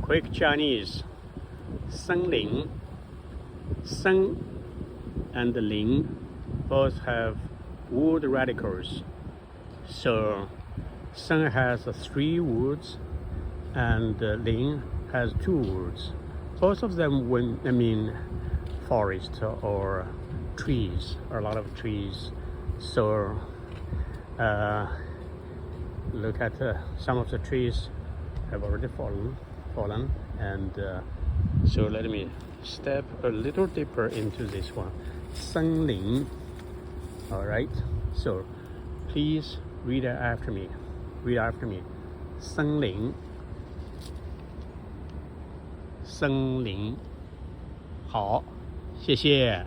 Quick Chinese. 森林. Sen and Lin both have wood radicals. So Sen has 3 words and Lin has 2 words. Both of them mean forest or trees, or a lot of trees. So look at some of the trees have already fallen, and so let me step a little deeper into this one. 森林. All right, so please read after me. 森林. 森林. 好，谢谢。